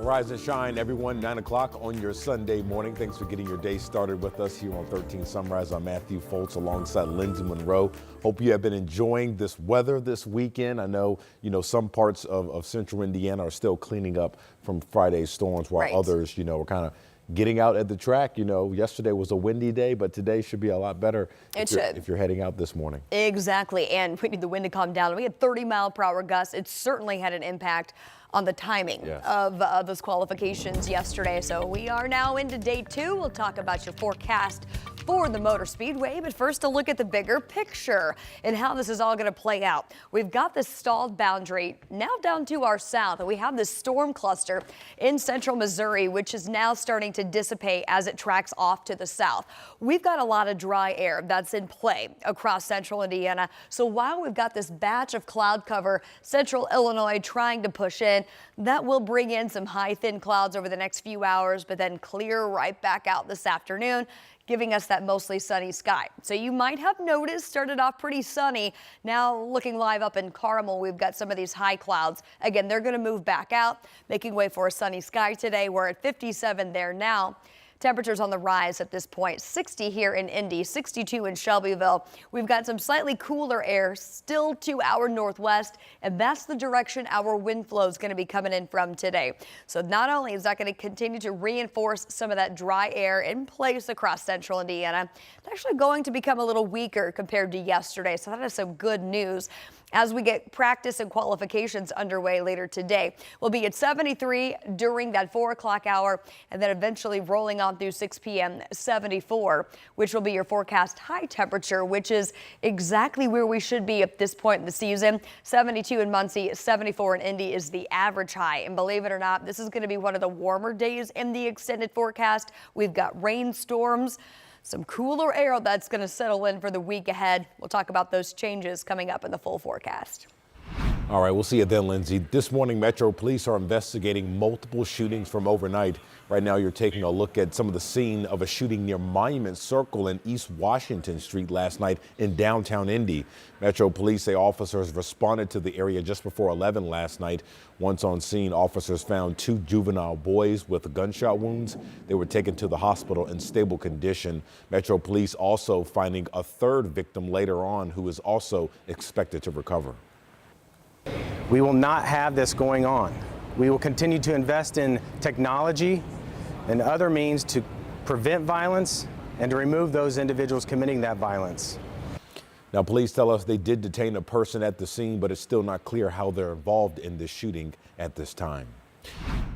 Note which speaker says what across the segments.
Speaker 1: Rise and shine, everyone. 9 o'clock on your Sunday morning. Thanks for getting your day started with us here on 13 Sunrise. I'm Matthew Foltz alongside Lindsay Monroe. Hope you have been enjoying this weather this weekend. I know, some parts of central Indiana are still cleaning up from Friday's storms, while others, are kind of getting out at the track. Yesterday was a windy day, but today should be a lot better if you're heading out this morning.
Speaker 2: Exactly, and we need the wind to calm down. We had 30-mile-per-hour gusts. It certainly had an impact on the timing of those qualifications yesterday. So we are now into day 2. We'll talk about your forecast for the Motor Speedway, but first a look at the bigger picture and how this is all going to play out. We've got this stalled boundary now down to our south, and we have this storm cluster in central Missouri, which is now starting to dissipate as it tracks off to the south. We've got a lot of dry air that's in play across central Indiana. So while we've got this batch of cloud cover, central Illinois trying to push in, that will bring in some high thin clouds over the next few hours, but then clear right back out this afternoon, giving us that mostly sunny sky. So you might have noticed, started off pretty sunny. Now looking live up in Carmel, we've got some of these high clouds. Again, they're going to move back out, making way for a sunny sky today. We're at 57 there now. Temperatures on the rise at this point. 60 here in Indy, 62 in Shelbyville. We've got some slightly cooler air still to our northwest, and that's the direction our wind flow is going to be coming in from today. So not only is that going to continue to reinforce some of that dry air in place across central Indiana, it's actually going to become a little weaker compared to yesterday. So that is some good news. As we get practice and qualifications underway later today, we'll be at 73 during that 4 o'clock hour, and then eventually rolling on through 6 p.m. 74, which will be your forecast high temperature, which is exactly where we should be at this point in the season. 72 in Muncie, 74 in Indy is the average high. And believe it or not, this is going to be one of the warmer days in the extended forecast. We've got rainstorms, some cooler air that's going to settle in for the week ahead. We'll talk about those changes coming up in the full forecast.
Speaker 1: All right, we'll see you then, Lindsay. This morning, Metro Police are investigating multiple shootings from overnight. Right now, you're taking a look at some of the scene of a shooting near Monument Circle and East Washington Street last night in downtown Indy. Metro Police say officers responded to the area just before 11 last night. Once on scene, officers found 2 juvenile boys with gunshot wounds. They were taken to the hospital in stable condition. Metro Police also finding a 3rd victim later on who is also expected to recover.
Speaker 3: We will not have this going on. We will continue to invest in technology and other means to prevent violence and to remove those individuals committing that violence.
Speaker 1: Now, police tell us they did detain a person at the scene, but it's still not clear how they're involved in this shooting at this time.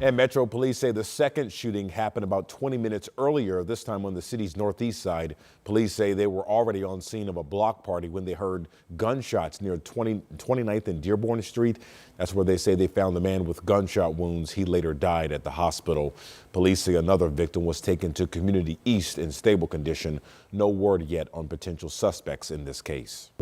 Speaker 1: And Metro Police say the second shooting happened about 20 minutes earlier, this time on the city's northeast side. Police say they were already on scene of a block party when they heard gunshots near 29th and Dearborn Street. That's where they say they found the man with gunshot wounds. He later died at the hospital. Police say another victim was taken to Community East in stable condition. No word yet on potential suspects in this case.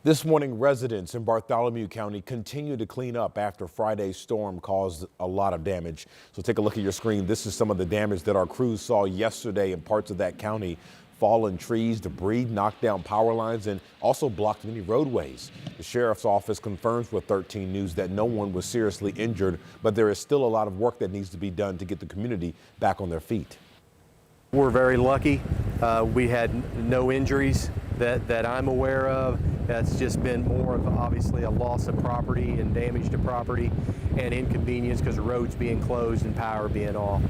Speaker 1: This morning, residents in Bartholomew County continue to clean up after Friday's storm caused a lot of damage. So take a look at your screen. This is some of the damage that our crews saw yesterday in parts of that county. Fallen trees, debris, knocked down power lines, and also blocked many roadways. The sheriff's office confirms with 13 News that no one was seriously injured, but there is still a lot of work that needs to be done to get the community back on their feet.
Speaker 4: We're very lucky. We had no injuries that I'm aware of. That's just been more of obviously a loss of property and damage to property and inconvenience because the roads being closed and power being off.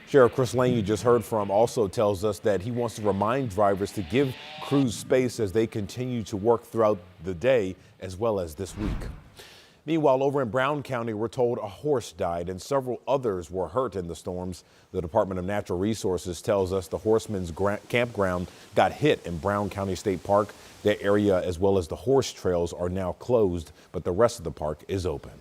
Speaker 1: Sheriff Chris Lane, you just heard from, also tells us that he wants to remind drivers to give crews space as they continue to work throughout the day as well as this week. Meanwhile, over in Brown County, we're told a horse died and several others were hurt in the storms. The Department of Natural Resources tells us the Horsemen's campground got hit in Brown County State Park. That area, as well as the horse trails, are now closed, but the rest of the park is open.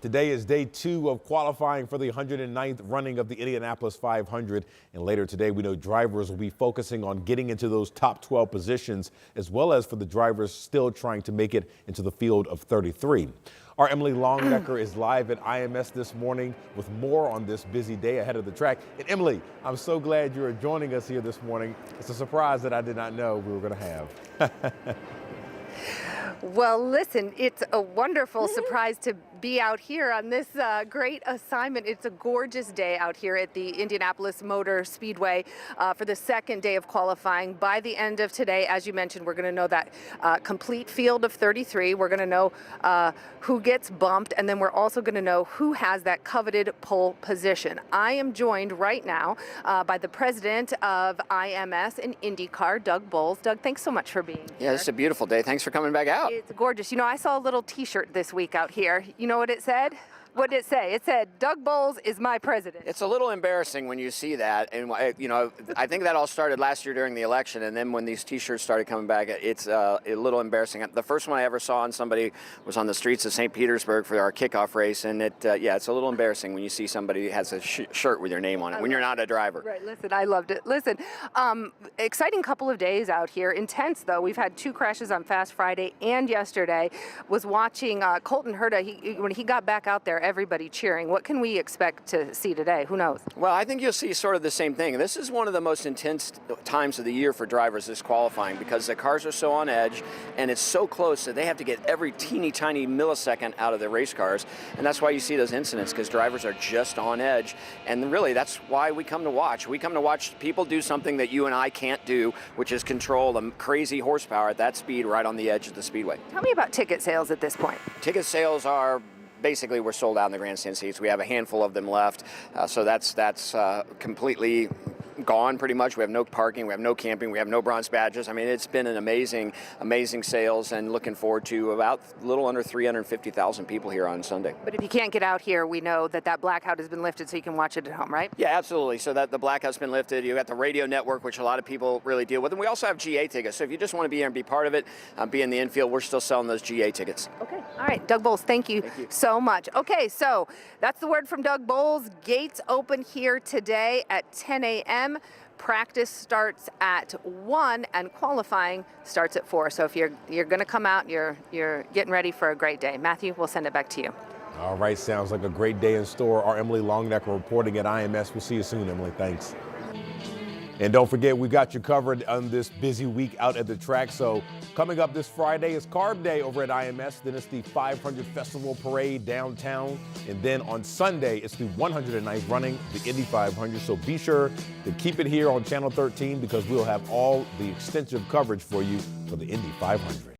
Speaker 1: Today is day 2 of qualifying for the 109th running of the Indianapolis 500. And later today, we know drivers will be focusing on getting into those top 12 positions, as well as for the drivers still trying to make it into the field of 33. Our Emily Longnecker is live at IMS this morning with more on this busy day ahead of the track. And Emily, I'm so glad you are joining us here this morning. It's a surprise that I did not know we were going to have.
Speaker 5: Well, listen, it's a wonderful surprise to be out here on this great assignment. It's a gorgeous day out here at the Indianapolis Motor Speedway for the second day of qualifying. By the end of today, as you mentioned, we're going to know that complete field of 33. We're going to know who gets bumped, and then we're also going to know who has that coveted pole position. I am joined right now by the president of IMS and IndyCar, Doug Bowles. Doug, thanks so much for being here.
Speaker 6: Yeah, it's a beautiful day. Thanks for coming back out.
Speaker 5: It's gorgeous. You know, I saw a little T-shirt this week out here. You know what it said? What did it say? It said, Doug Bowles is my president.
Speaker 6: It's a little embarrassing when you see that. And, you know, I think that all started last year during the election. And then when these T-shirts started coming back, it's a little embarrassing. The first one I ever saw on somebody was on the streets of St. Petersburg for our kickoff race. And, yeah, it's a little embarrassing when you see somebody who has a shirt with your name on it when you're not a driver.
Speaker 5: Right. Listen, I loved it. Listen, exciting couple of days out here. Intense, though. We've had 2 crashes on Fast Friday and yesterday. Was watching Colton Herta. When he got back out there, everybody cheering. What can we expect to see today? Who knows?
Speaker 6: Well, I think you'll see sort of the same thing. This is one of the most intense times of the year for drivers, this qualifying, because the cars are so on edge and it's so close that they have to get every teeny tiny millisecond out of the race cars. And that's why you see those incidents, because drivers are just on edge. And really, that's why we come to watch. We come to watch people do something that you and I can't do, which is control the crazy horsepower at that speed right on the edge of the speedway.
Speaker 5: Tell me about ticket sales at this point.
Speaker 6: Ticket sales are basically, we're sold out in the grandstand seats. We have a handful of them left, so that's completely gone pretty much. We have no parking, we have no camping, we have no bronze badges. I mean, it's been an amazing sales, and looking forward to about a little under 350,000 people here on Sunday.
Speaker 5: But if you can't get out here, we know that blackout has been lifted so you can watch it at home, right?
Speaker 6: Yeah, absolutely. So that the blackout's been lifted. You got the radio network, which a lot of people really deal with. And we also have GA tickets. So if you just want to be here and be part of it, be in the infield, we're still selling those GA tickets.
Speaker 5: Okay. All right. Doug Bowles, thank you so much. Okay, so that's the word from Doug Bowles. Gates open here today at 10 a.m. Practice starts at 1 and qualifying starts at 4. So if you're going to come out, you're getting ready for a great day. Matthew, we'll send it back to you.
Speaker 1: All right, sounds like a great day in store. Our Emily Longnecker reporting at IMS. We'll see you soon, Emily. Thanks. And don't forget, we got you covered on this busy week out at the track. So coming up this Friday is Carb Day over at IMS. Then it's the 500 Festival Parade downtown. And then on Sunday, it's the 109th running, the Indy 500. So be sure to keep it here on Channel 13 because we'll have all the extensive coverage for you for the Indy 500.